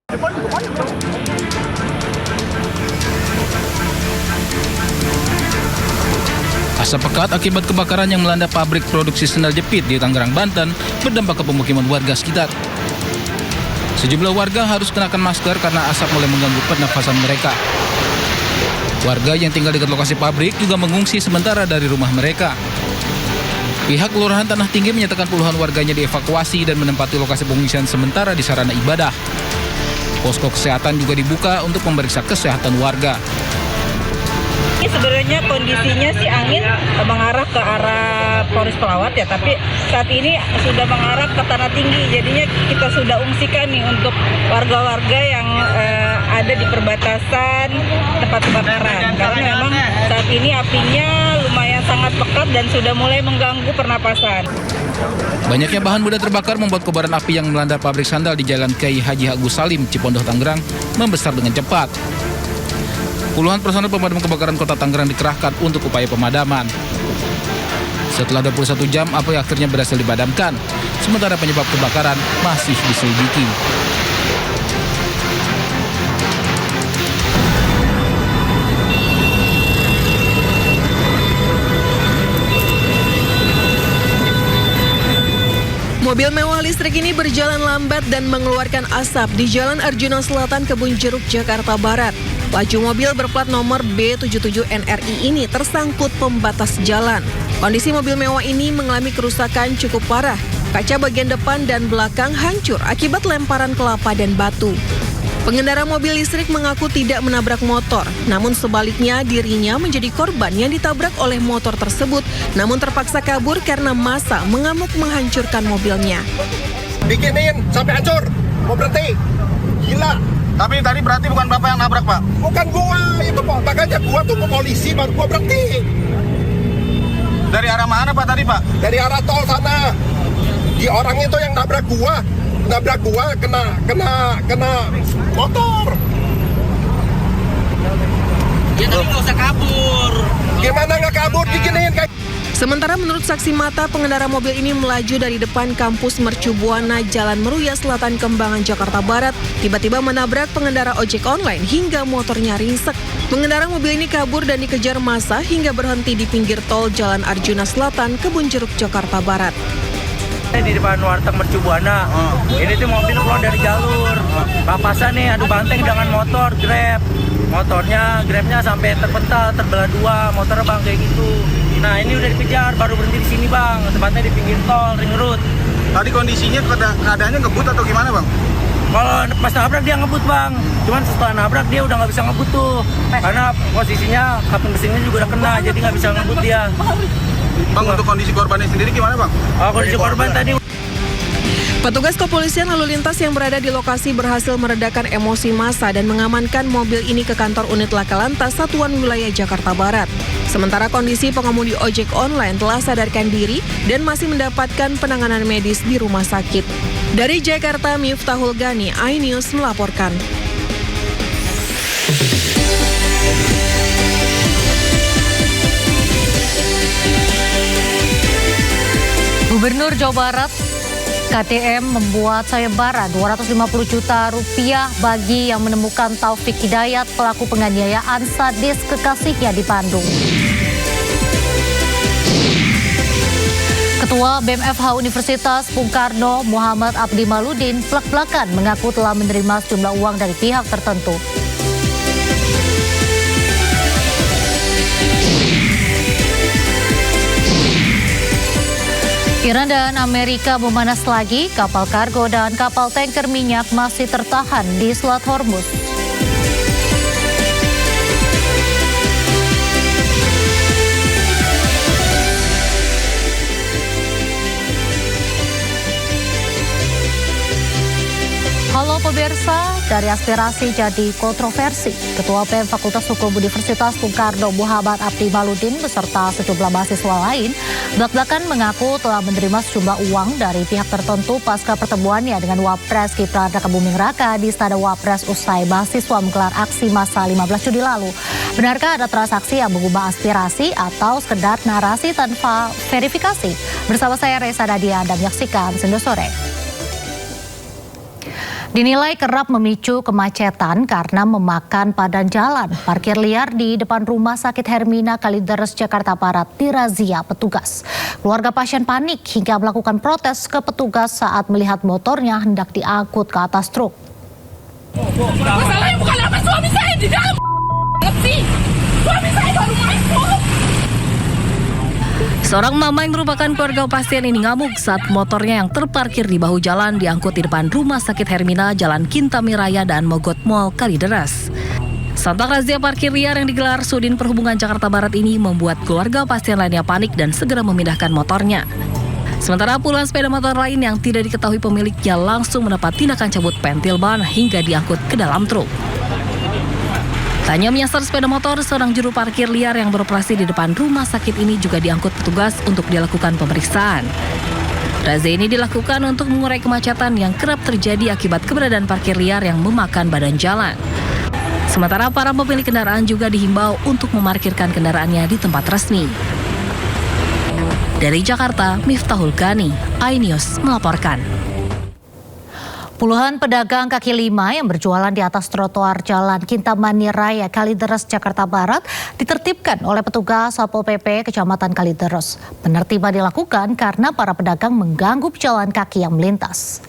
Asap pekat akibat kebakaran yang melanda pabrik produksi sendal jepit di Tangerang, Banten berdampak ke pemukiman warga sekitar. Sejumlah warga harus kenakan masker karena asap mulai mengganggu pernafasan mereka. Warga yang tinggal dekat lokasi pabrik juga mengungsi sementara dari rumah mereka. Pihak Kelurahan Tanah Tinggi menyatakan puluhan warganya dievakuasi dan menempati lokasi pengungsian sementara di sarana ibadah. Posko kesehatan juga dibuka untuk memeriksa kesehatan warga. Ini sebenarnya kondisinya si angin mengarah ke arah Polres Pelawat ya, tapi saat ini sudah mengarah ke Tanah Tinggi. Jadinya kita sudah ungsikan nih untuk warga-warga yang ada di perbatasan tempat kebakaran. Karena memang saat ini apinya lumayan sangat pekat dan sudah mulai mengganggu pernapasan. Banyaknya bahan mudah terbakar membuat kobaran api yang melanda pabrik sandal di Jalan Kiai Haji Agus Salim, Cipondoh, Tangerang membesar dengan cepat. Puluhan personel pemadam kebakaran Kota Tangerang dikerahkan untuk upaya pemadaman. Setelah 21 jam, api akhirnya berhasil dipadamkan. Sementara penyebab kebakaran masih diselidiki. Mobil mewah listrik ini berjalan lambat dan mengeluarkan asap di Jalan Arjuna Selatan, Kebun Jeruk, Jakarta Barat. Laju mobil berplat nomor B77NRI ini tersangkut pembatas jalan. Kondisi mobil mewah ini mengalami kerusakan cukup parah. Kaca bagian depan dan belakang hancur akibat lemparan kelapa dan batu. Pengendara mobil listrik mengaku tidak menabrak motor, namun sebaliknya dirinya menjadi korban yang ditabrak oleh motor tersebut, namun terpaksa kabur karena massa mengamuk menghancurkan mobilnya. Bikinin sampai hancur, mau berhenti. Gila. Tapi tadi berarti bukan Bapak yang nabrak, Pak? Bukan gua, itu makanya gua tunggu polisi baru gua berhenti. Dari arah mana, Pak, tadi, Pak? Dari arah tol sana. Di orang itu yang nabrak gua kena motor. Ya tapi nggak usah kabur. Gimana nggak kabur, diginiin kayak. Sementara menurut saksi mata, pengendara mobil ini melaju dari depan kampus Mercu Buana Jalan Meruya Selatan, Kembangan, Jakarta Barat, tiba-tiba menabrak pengendara ojek online hingga motornya ringsek. Pengendara mobil ini kabur dan dikejar massa hingga berhenti di pinggir tol Jalan Arjuna Selatan, Kebun Jeruk, Jakarta Barat. Di depan warteg Mercu Buana. Ini tuh mobil keluar dari jalur. Papasan nih adu banteng dengan motor Grab. Grabnya sampai terpental, terbelah dua, motornya bang kayak gitu. Nah ini udah dikejar, baru berhenti di sini bang, tempatnya di pinggir tol ring road. Tadi kondisinya keadaannya ngebut atau gimana, Bang? Kalau pas nabrak dia ngebut bang, cuman setelah nabrak dia udah nggak bisa ngebut tuh, karena posisinya kapten mesinnya juga udah kena, jadi nggak bisa ngebut dia. Bang, untuk kondisi korbannya sendiri gimana, Bang? Kondisi korban tadi. Petugas kepolisian lalu lintas yang berada di lokasi berhasil meredakan emosi massa dan mengamankan mobil ini ke kantor unit Laka Lantas Satuan Wilayah Jakarta Barat. Sementara kondisi pengemudi ojek online telah sadarkan diri dan masih mendapatkan penanganan medis di rumah sakit. Dari Jakarta, Miftahul Gani, iNews melaporkan. Gubernur Jawa Barat KTM membuat sayembara 250 juta rupiah bagi yang menemukan Taufik Hidayat, pelaku penganiayaan sadis kekasihnya di Bandung. Ketua BMFH Universitas Bung Karno, Muhammad Abdi Maludin, plak-plakan mengaku telah menerima sejumlah uang dari pihak tertentu. Iran dan Amerika memanas lagi, kapal kargo dan kapal tanker minyak masih tertahan di Selat Hormuz. Halo pemirsa, dari aspirasi jadi kontroversi. Ketua BEM Fakultas Hukum Universitas Bung Karno, Muhammad Abdi Maludin beserta sejumlah mahasiswa lain belak-belakan mengaku telah menerima sejumlah uang dari pihak tertentu pasca pertemuannya dengan Wapres Gibran Rakabuming Raka di Istana Wapres usai mahasiswa menggelar aksi massa 15 Juni lalu. Benarkah ada transaksi yang mengubah aspirasi atau sekedar narasi tanpa verifikasi? Bersama saya Reza Nadia, Anda menyaksikan Sendo Sore. Dinilai kerap memicu kemacetan karena memakan badan jalan. Parkir liar di depan Rumah Sakit Hermina Kalideres, Jakarta Barat dirazia petugas. Keluarga pasien panik hingga melakukan protes ke petugas saat melihat motornya hendak diangkut ke atas truk. Masalahnya bukan apa, suami saya di dalam. Suami saya baru masuk. Seorang mama yang merupakan keluarga pasien ini ngamuk saat motornya yang terparkir di bahu jalan diangkut di depan Rumah Sakit Hermina, Jalan Kintamiraya dan Mogot Mall Kalideres. Sontak razia parkir liar yang digelar Sudin Perhubungan Jakarta Barat ini membuat keluarga pasien lainnya panik dan segera memindahkan motornya. Sementara puluhan sepeda motor lain yang tidak diketahui pemiliknya langsung mendapat tindakan cabut pentil ban hingga diangkut ke dalam truk. Tanya menyasar sepeda motor, seorang juru parkir liar yang beroperasi di depan rumah sakit ini juga diangkut petugas untuk dilakukan pemeriksaan. Razia ini dilakukan untuk mengurai kemacetan yang kerap terjadi akibat keberadaan parkir liar yang memakan badan jalan. Sementara para pemilik kendaraan juga dihimbau untuk memarkirkan kendaraannya di tempat resmi. Dari Jakarta, Miftahul Gani, iNews melaporkan. Puluhan pedagang kaki lima yang berjualan di atas trotoar Jalan Kintamani Raya Kalideres, Jakarta Barat ditertibkan oleh petugas Satpol PP Kecamatan Kalideres. Penertiban dilakukan karena para pedagang mengganggu pejalan kaki yang melintas.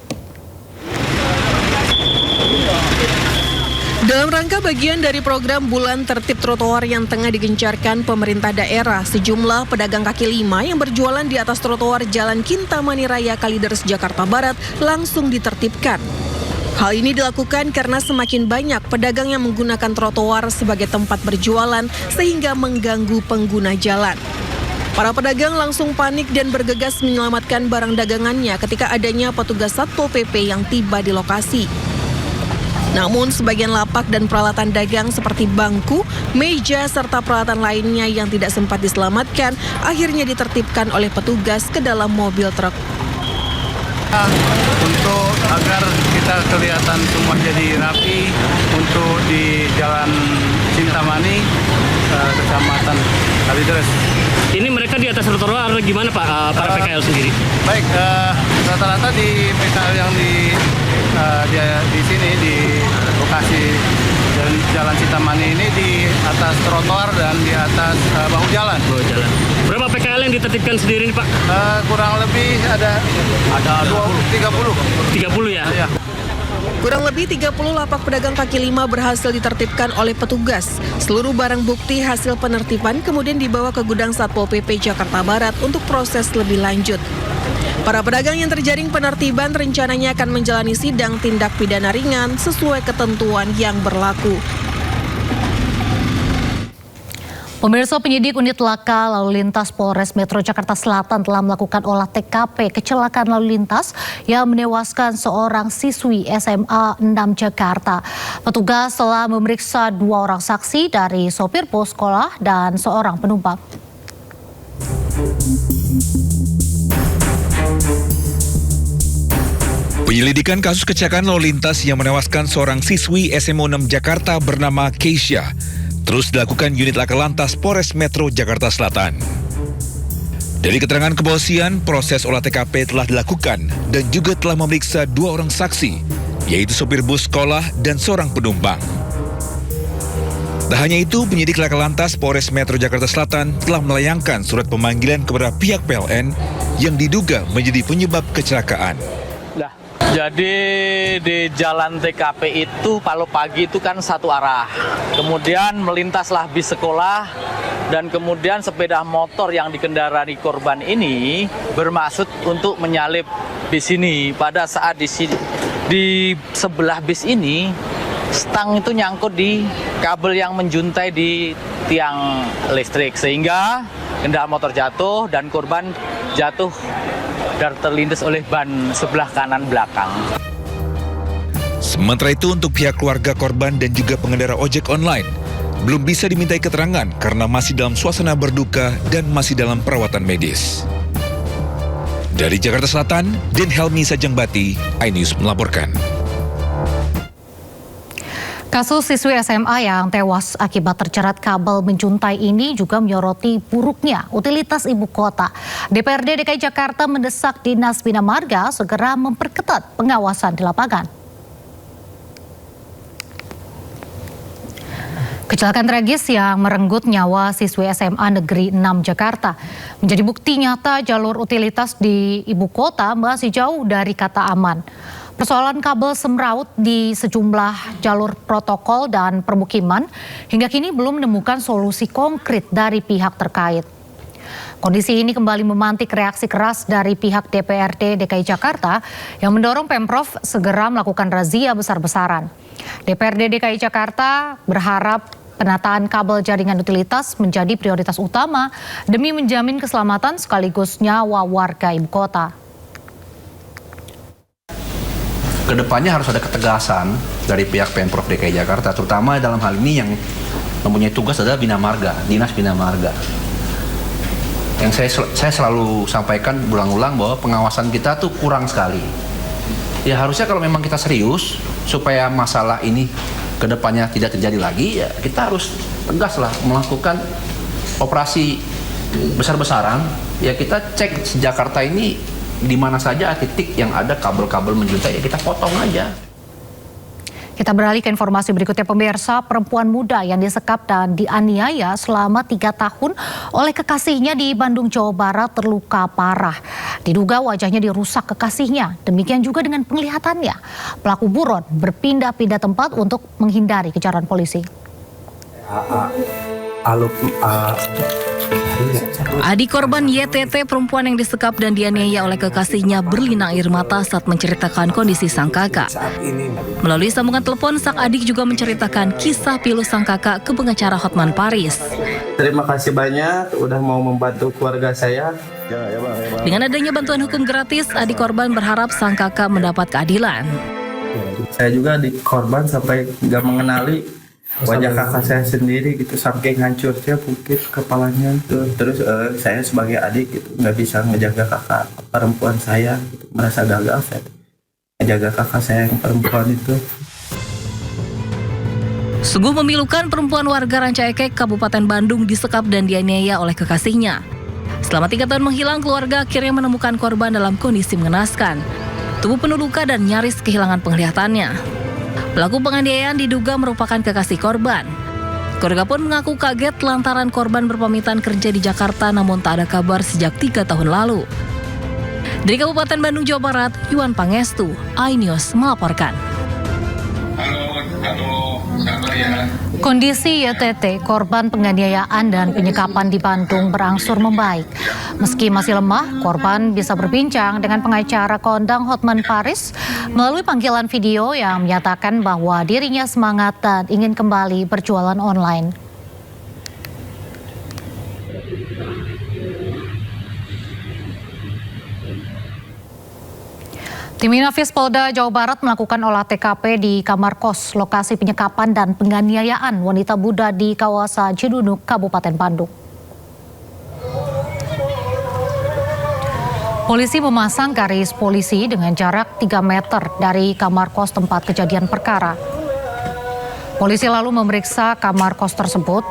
Dalam rangka bagian dari program Bulan Tertib Trotoar yang tengah digencarkan pemerintah daerah, sejumlah pedagang kaki lima yang berjualan di atas trotoar Jalan Kintamani Raya Kalideres, Jakarta Barat langsung ditertibkan. Hal ini dilakukan karena semakin banyak pedagang yang menggunakan trotoar sebagai tempat berjualan sehingga mengganggu pengguna jalan. Para pedagang langsung panik dan bergegas menyelamatkan barang dagangannya ketika adanya petugas Satpol PP yang tiba di lokasi. Namun sebagian lapak dan peralatan dagang seperti bangku, meja, serta peralatan lainnya yang tidak sempat diselamatkan akhirnya ditertibkan oleh petugas ke dalam mobil truk. Untuk agar kita kelihatan semua jadi rapi untuk di Jalan Kintamani, Kecamatan Kalideres. Ini mereka di atas trotoar gimana Pak, para PKL sendiri? Baik, rata-rata di PKL yang di sini di lokasi Jalan Kintamani ini di atas trotoar dan di atas bahu jalan. Berapa PKL yang ditertibkan sendiri nih Pak? Kurang lebih ada 30 ya? Ya. Kurang lebih 30 lapak pedagang kaki lima berhasil ditertibkan oleh petugas. Seluruh barang bukti hasil penertiban kemudian dibawa ke gudang Satpol PP Jakarta Barat untuk proses lebih lanjut. Para pedagang yang terjaring penertiban rencananya akan menjalani sidang tindak pidana ringan sesuai ketentuan yang berlaku. Pemirsa, penyidik unit laka lalu lintas Polres Metro Jakarta Selatan telah melakukan olah TKP kecelakaan lalu lintas yang menewaskan seorang siswi SMA 6 Jakarta. Petugas telah memeriksa 2 orang saksi dari sopir bus sekolah dan seorang penumpang. Penyelidikan kasus kecelakaan lalu lintas yang menewaskan seorang siswi SMA 6 Jakarta bernama Keisha terus dilakukan unit laka lantas Polres Metro Jakarta Selatan. Dari keterangan kepolisian, proses olah TKP telah dilakukan dan juga telah memeriksa 2 orang saksi, yaitu sopir bus sekolah dan seorang penumpang. Tak hanya itu, penyidik laka lantas Polres Metro Jakarta Selatan telah melayangkan surat pemanggilan kepada pihak PLN yang diduga menjadi penyebab kecelakaan. Jadi di jalan TKP itu kalau pagi itu kan satu arah. Kemudian melintaslah bis sekolah dan kemudian sepeda motor yang dikendarai korban ini bermaksud untuk menyalip bis ini. Pada saat di sebelah bis ini stang itu nyangkut di kabel yang menjuntai di tiang listrik sehingga kendaraan motor jatuh dan korban jatuh dan terlindas oleh ban sebelah kanan belakang. Sementara itu untuk pihak keluarga korban dan juga pengendara ojek online belum bisa dimintai keterangan karena masih dalam suasana berduka dan masih dalam perawatan medis. Dari Jakarta Selatan, Den Helmi Sajangbati, iNews melaporkan. Kasus siswi SMA yang tewas akibat terjerat kabel menjuntai ini juga menyoroti buruknya utilitas ibu kota. DPRD DKI Jakarta mendesak Dinas Bina Marga segera memperketat pengawasan di lapangan. Kecelakaan tragis yang merenggut nyawa siswi SMA Negeri 6 Jakarta menjadi bukti nyata jalur utilitas di ibu kota masih jauh dari kata aman. Persoalan kabel semraut di sejumlah jalur protokol dan permukiman hingga kini belum menemukan solusi konkret dari pihak terkait. Kondisi ini kembali memantik reaksi keras dari pihak DPRD DKI Jakarta yang mendorong Pemprov segera melakukan razia besar-besaran. DPRD DKI Jakarta berharap penataan kabel jaringan utilitas menjadi prioritas utama demi menjamin keselamatan sekaligus nyawa warga ibu kota. Kedepannya harus ada ketegasan dari pihak Pemprov DKI Jakarta, terutama dalam hal ini yang mempunyai tugas adalah Bina Marga, Dinas Bina Marga. Yang saya selalu sampaikan berulang-ulang bahwa pengawasan kita tuh kurang sekali. Ya harusnya kalau memang kita serius supaya masalah ini kedepannya tidak terjadi lagi, ya kita harus tegas lah melakukan operasi besar-besaran. Ya kita cek di Jakarta ini di mana saja titik yang ada kabel-kabel menjuntai, ya kita potong aja. Kita beralih ke informasi berikutnya, pemirsa. Perempuan muda yang disekap dan dianiaya selama 3 tahun oleh kekasihnya di Bandung, Jawa Barat terluka parah. Diduga wajahnya dirusak kekasihnya. Demikian juga dengan penglihatannya. Pelaku buron berpindah-pindah tempat untuk menghindari kejaran polisi. Adik korban YTT, perempuan yang disekap dan dianiaya oleh kekasihnya, berlinang air mata saat menceritakan kondisi sang kakak. Melalui sambungan telepon, sang adik juga menceritakan kisah pilu sang kakak ke pengacara Hotman Paris. Terima kasih banyak udah mau membantu keluarga saya. Dengan adanya bantuan hukum gratis, adik korban berharap sang kakak mendapat keadilan. Saya juga adik korban sampai nggak mengenali wajah kakak saya sendiri gitu, saking hancurnya mungkin kepalanya tuh. Terus saya sebagai adik gitu nggak bisa ngejaga kakak perempuan saya gitu. Merasa gagal saya ngejaga kakak saya yang perempuan itu. Sungguh memilukan, perempuan warga Ranca Ekek, Kabupaten Bandung disekap dan dianiaya oleh kekasihnya. Selama 3 tahun menghilang, keluarga akhirnya menemukan korban dalam kondisi mengenaskan. Tubuh penuh luka dan nyaris kehilangan penglihatannya. Pelaku penganiayaan diduga merupakan kekasih korban. Keluarga pun mengaku kaget lantaran korban berpamitan kerja di Jakarta namun tak ada kabar sejak 3 tahun lalu. Dari Kabupaten Bandung, Jawa Barat, Yuan Pangestu, iNews melaporkan. Kondisi YTT, korban penganiayaan dan penyekapan di Bandung, berangsur membaik. Meski masih lemah, korban bisa berbincang dengan pengacara kondang Hotman Paris melalui panggilan video yang menyatakan bahwa dirinya semangat dan ingin kembali berjualan online. Tim Inafis Polda Jawa Barat melakukan olah TKP di kamar kos lokasi penyekapan dan penganiayaan wanita Buddha di kawasan Cidunuk, Kabupaten Bandung. Polisi memasang garis polisi dengan jarak 3 meter dari kamar kos tempat kejadian perkara. Polisi lalu memeriksa kamar kos tersebut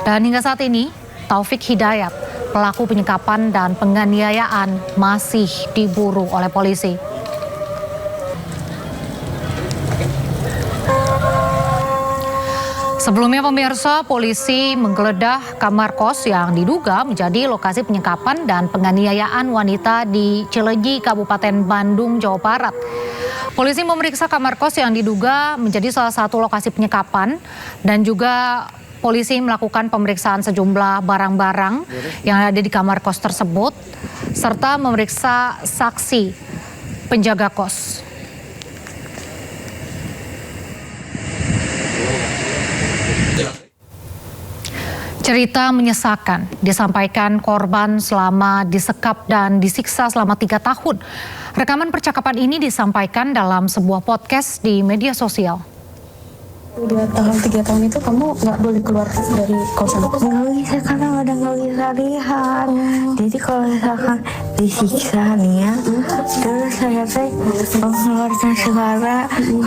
dan hingga saat ini Taufik Hidayat, pelaku penyekapan dan penganiayaan, masih diburu oleh polisi. Sebelumnya pemirsa, polisi menggeledah kamar kos yang diduga menjadi lokasi penyekapan dan penganiayaan wanita di Cileunyi, Kabupaten Bandung, Jawa Barat. Polisi memeriksa kamar kos yang diduga menjadi salah satu lokasi penyekapan dan juga polisi melakukan pemeriksaan sejumlah barang-barang yang ada di kamar kos tersebut serta memeriksa saksi penjaga kos. Cerita menyesakan disampaikan korban selama disekap dan disiksa selama 3 tahun. Rekaman percakapan ini disampaikan dalam sebuah podcast di media sosial. 2 tahun 3 tahun itu kamu nggak boleh keluar dari kosan? Nggak bisa karena udah nggak bisa lihat. Jadi kalau misalkan disiksa nih ya, terus saya mengeluarkan suara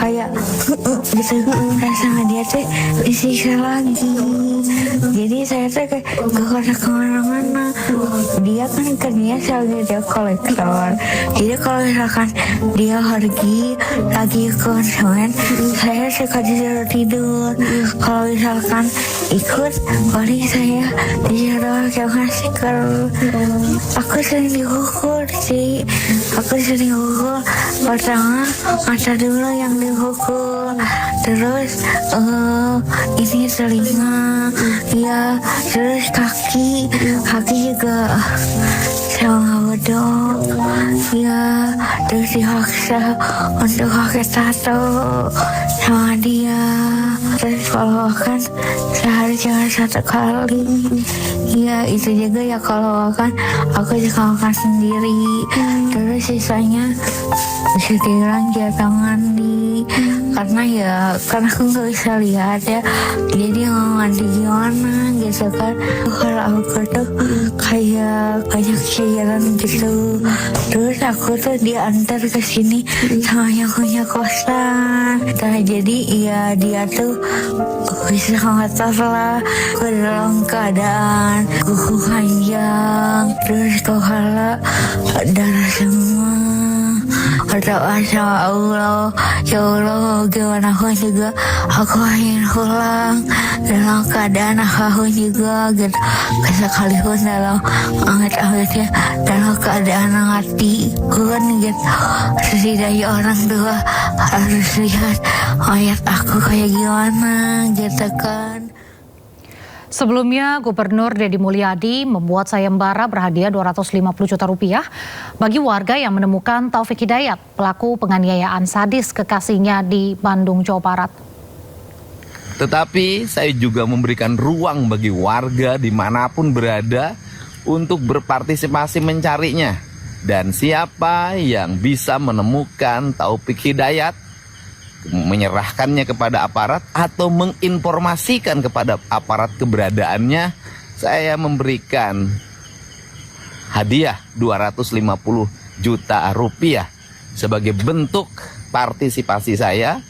kayak gitu, rasanya dia disiksa lagi. Jadi saya tuh kayak gak kemana-mana. Dia kan kerjanya sebagai dia kolektor. Jadi kalau misalkan dia pergi lagi ke konsumen, saya suka disuruh tidur. Kalau misalkan ikut, paling saya disuruh pakai masker. Aku sering dipukul sih. Aku sering dipukul. Pertama mata dulu yang dipukul. Terus ini telinga, ya, terus kaki juga sama bedok, ya, terus dipaksa untuk pakai tato sama dia. Terus kalau makan sehari cuma 1 kali, ya itu juga ya kalau makan aku juga makan sendiri. Terus sisanya bisa dibilang jatah mandi, karena aku nggak bisa lihat ya, jadi mau mandi gimana gitu kan. Kalau aku tuh kayak jalan gitu, terus aku tuh diantar ke sini sama yang punya kosan. Nah jadi ya dia tuh bisa ngantar lah ke dalam keadaan kuku panjang, terus kepala darah semua. Berdoa sama Allah, ya Allah gimana pun juga aku ingin pulang dalam keadaan apapun juga gitu. Sekalipun dalam amit-amitnya dalam keadaan mati pun gitu. Setidaknya orang tua harus lihat mayat aku kayak gimana gitu kan. Sebelumnya, Gubernur Deddy Mulyadi membuat sayembara berhadiah Rp250 juta bagi warga yang menemukan Taufik Hidayat, pelaku penganiayaan sadis kekasihnya di Bandung, Jawa Barat. Tetapi saya juga memberikan ruang bagi warga dimanapun berada untuk berpartisipasi mencarinya. Dan siapa yang bisa menemukan Taufik Hidayat, menyerahkannya kepada aparat atau menginformasikan kepada aparat keberadaannya, saya memberikan hadiah Rp250 juta sebagai bentuk partisipasi saya.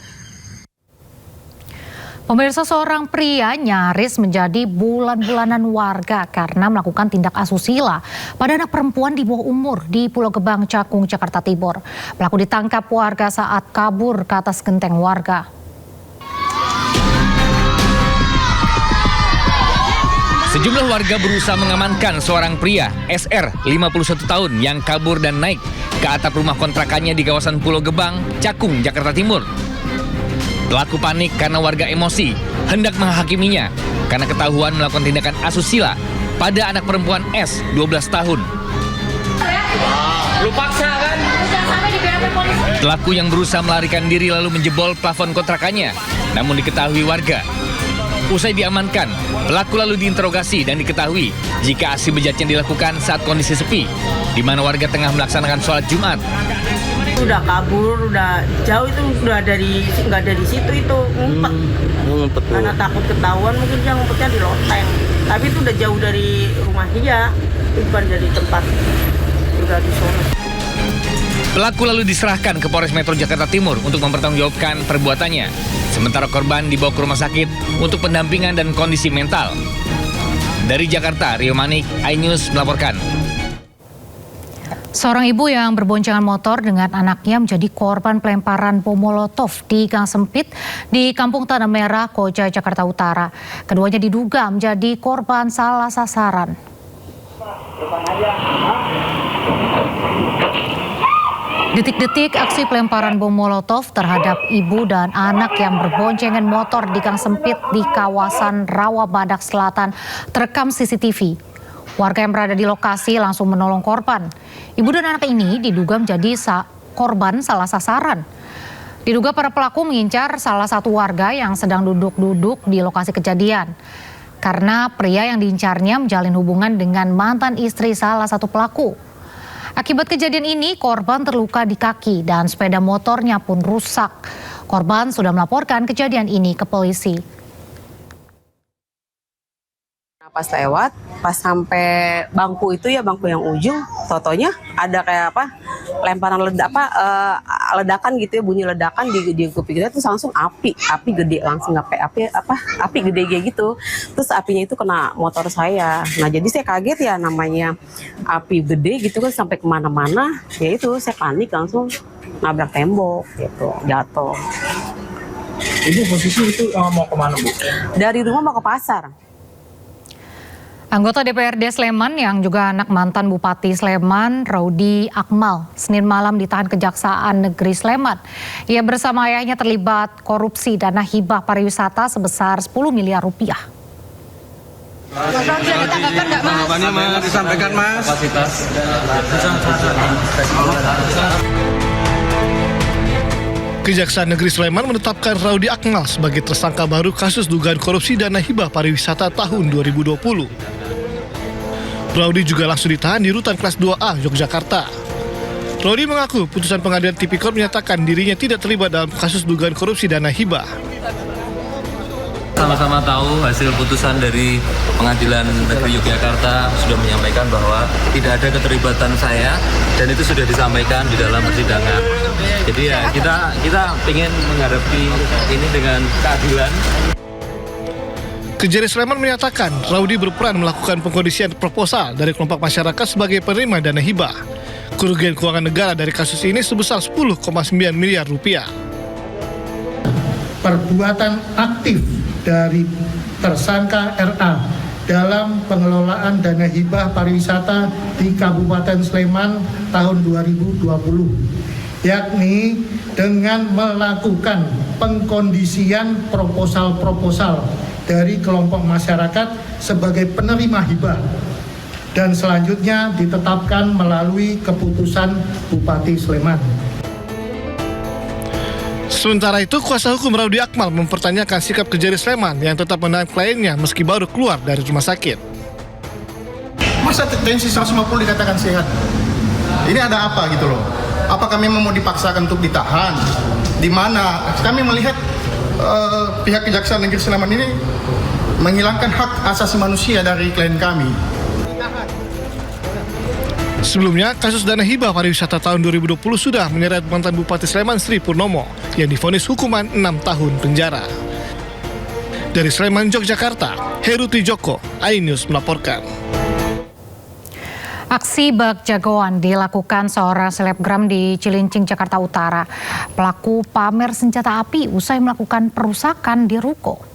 Pemirsa, seorang pria nyaris menjadi bulan-bulanan warga karena melakukan tindak asusila pada anak perempuan di bawah umur di Pulau Gebang, Cakung, Jakarta Timur. Pelaku ditangkap warga saat kabur ke atas genteng warga. Sejumlah warga berusaha mengamankan seorang pria SR 51 tahun yang kabur dan naik ke atap rumah kontrakannya di kawasan Pulau Gebang, Cakung, Jakarta Timur. Pelaku panik karena warga emosi, hendak menghakiminya karena ketahuan melakukan tindakan asusila pada anak perempuan S, 12 tahun. Lu paksa kan? Pelaku yang berusaha melarikan diri lalu menjebol plafon kontrakannya, namun diketahui warga. Usai diamankan, pelaku lalu diinterogasi dan diketahui jika aksi bejatnya dilakukan saat kondisi sepi, di mana warga tengah melaksanakan sholat Jumat. Udah kabur, udah jauh itu, udah nggak dari situ itu ngumpet. Karena takut ketahuan mungkin dia ngumpetnya di loteng. Tapi itu udah jauh dari rumah dia, bukan dari tempat, udah di sana. Pelaku lalu diserahkan ke Polres Metro Jakarta Timur untuk mempertanggungjawabkan perbuatannya. Sementara korban dibawa ke rumah sakit untuk pendampingan dan kondisi mental. Dari Jakarta, Rio Manik, iNews melaporkan. Seorang ibu yang berboncengan motor dengan anaknya menjadi korban pelemparan bom molotov di gang sempit di Kampung Tanah Merah, Koja, Jakarta Utara. Keduanya diduga menjadi korban salah sasaran. Detik-detik aksi pelemparan bom molotov terhadap ibu dan anak yang berboncengan motor di gang sempit di kawasan Rawabadak Selatan terekam CCTV. Warga yang berada di lokasi langsung menolong korban. Ibu dan anak ini diduga menjadi korban salah sasaran. Diduga para pelaku mengincar salah satu warga yang sedang duduk-duduk di lokasi kejadian. Karena pria yang diincarnya menjalin hubungan dengan mantan istri salah satu pelaku. Akibat kejadian ini, korban terluka di kaki dan sepeda motornya pun rusak. Korban sudah melaporkan kejadian ini ke polisi. pas lewat, pas sampai bangku itu ya, bangku yang ujung, totonya ada kayak lemparan ledakan gitu ya, bunyi ledakan di kuping kita, terus langsung api gede, langsung api gede kayak gitu. Terus apinya itu kena motor saya. Nah jadi saya kaget ya, namanya api gede gitu kan sampai kemana-mana, ya itu saya panik langsung nabrak tembok gitu, jatuh. Ibu posisi itu mau kemana, Bu? Dari rumah mau ke pasar. Anggota DPRD Sleman yang juga anak mantan Bupati Sleman, Raudi Akmal, Senin malam ditahan Kejaksaan Negeri Sleman. Ia bersama ayahnya terlibat korupsi dana hibah pariwisata sebesar 10 miliar rupiah. Tanggapannya Mas, disampaikan Mas. Kapasitas. Kejaksaan Negeri Sleman menetapkan Raudi Akmal sebagai tersangka baru kasus dugaan korupsi dana hibah pariwisata tahun 2020. Raudi juga langsung ditahan di Rutan Kelas 2A, Yogyakarta. Raudi mengaku putusan pengadilan Tipikor menyatakan dirinya tidak terlibat dalam kasus dugaan korupsi dana hibah. Sama-sama tahu hasil putusan dari Pengadilan Negeri Yogyakarta sudah menyampaikan bahwa tidak ada keterlibatan saya dan itu sudah disampaikan di dalam persidangan. Jadi ya kita ingin menghadapi ini dengan keadilan. Kejari Sleman menyatakan Raudi berperan melakukan pengkondisian proposal dari kelompok masyarakat sebagai penerima dana hibah. Kerugian keuangan negara dari kasus ini sebesar 10,9 miliar rupiah. Perbuatan aktif dari tersangka RA dalam pengelolaan dana hibah pariwisata di Kabupaten Sleman tahun 2020, yakni dengan melakukan pengkondisian proposal-proposal dari kelompok masyarakat sebagai penerima hibah dan selanjutnya ditetapkan melalui keputusan Bupati Sleman. Sementara itu, kuasa hukum Raudi Akmal mempertanyakan sikap Kejari Sleman yang tetap menahan kliennya meski baru keluar dari rumah sakit. Masa tensi 150 dikatakan sehat? Ini ada apa gitu loh? Apakah memang mau dipaksakan untuk ditahan? Di mana kami melihat pihak Kejaksaan Negeri Sleman ini menghilangkan hak asasi manusia dari klien kami. Sebelumnya, kasus dana hibah pariwisata tahun 2020 sudah menyeret mantan Bupati Sleman Sri Purnomo yang divonis hukuman 6 tahun penjara. Dari Sleman, Yogyakarta, Heru Trijoko, iNews melaporkan. Aksi bak jagoan dilakukan seorang selebgram di Cilincing, Jakarta Utara. Pelaku pamer senjata api usai melakukan perusakan di ruko.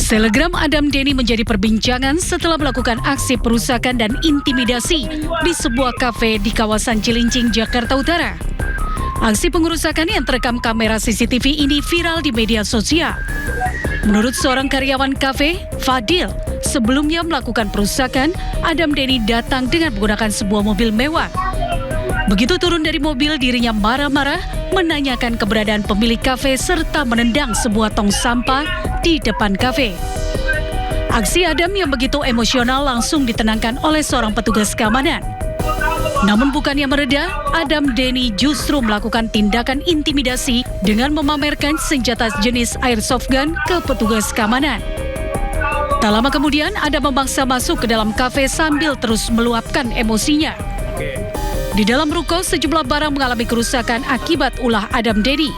Selebgram Adam Denny menjadi perbincangan setelah melakukan aksi perusakan dan intimidasi di sebuah kafe di kawasan Cilincing, Jakarta Utara. Aksi pengerusakan yang terekam kamera CCTV ini viral di media sosial. Menurut seorang karyawan kafe, Fadil, sebelumnya melakukan perusakan, Adam Denny datang dengan menggunakan sebuah mobil mewah. Begitu turun dari mobil, dirinya marah-marah menanyakan keberadaan pemilik kafe serta menendang sebuah tong sampah di depan kafe. Aksi Adam yang begitu emosional langsung ditenangkan oleh seorang petugas keamanan. Namun bukannya mereda, Adam Denny justru melakukan tindakan intimidasi dengan memamerkan senjata jenis airsoft gun ke petugas keamanan. Tak lama kemudian, Adam memaksa masuk ke dalam kafe sambil terus meluapkan emosinya. Di dalam ruko, sejumlah barang mengalami kerusakan akibat ulah Adam Denny.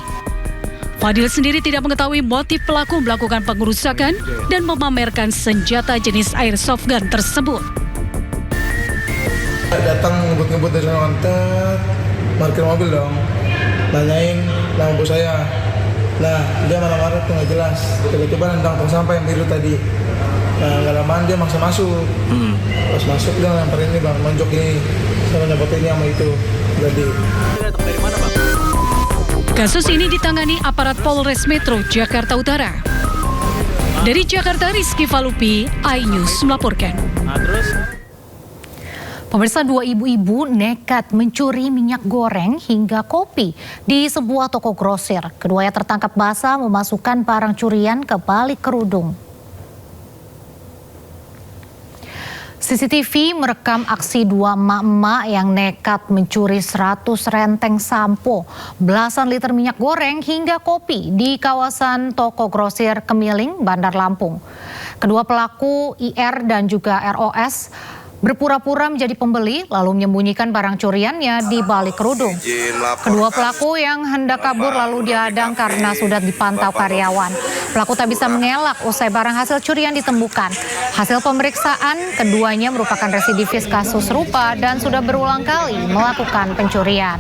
Fadil sendiri tidak mengetahui motif pelaku melakukan pengerusakan dan memamerkan senjata jenis airsoft gun tersebut. Datang ngebut-ngebut dari lantai, parkir mobil dong, nanyain nama bos saya. Nah, dia marah-marah tuh nggak jelas. Tiba-tiba nendang tong sampah yang biru tadi. Nah, nggak lamaan dia maksa masuk. Pas masuk dia lemparin ini bang, lonjok ini, sama nyopotin sama itu. Jadi. Kasus ini ditangani aparat Polres Metro Jakarta Utara. Dari Jakarta, Rizky Falupi, iNews melaporkan. Pemirsa, dua ibu-ibu nekat mencuri minyak goreng hingga kopi di sebuah toko grosir. Keduanya tertangkap basah memasukkan barang curian ke balik kerudung. CCTV merekam aksi dua emak-emak yang nekat mencuri 100 renteng sampo, belasan liter minyak goreng hingga kopi di kawasan toko grosir Kemiling, Bandar Lampung. Kedua pelaku IR dan juga ROS berpura-pura menjadi pembeli lalu menyembunyikan barang curiannya di balik kerudung. Kedua pelaku yang hendak kabur lalu dihadang karena sudah dipantau karyawan. Pelaku tak bisa mengelak usai barang hasil curian ditemukan. Hasil pemeriksaan, keduanya merupakan residivis kasus serupa dan sudah berulang kali melakukan pencurian.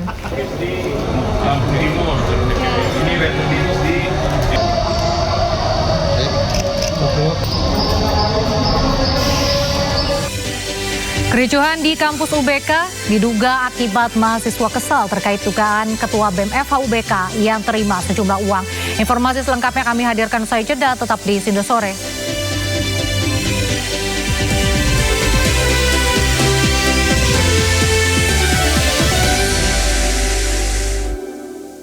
Kericuhan di kampus UBK diduga akibat mahasiswa kesal terkait dugaan Ketua BEM FH UBK yang terima sejumlah uang. Informasi selengkapnya kami hadirkan usai jeda, tetap di Sindo Sore.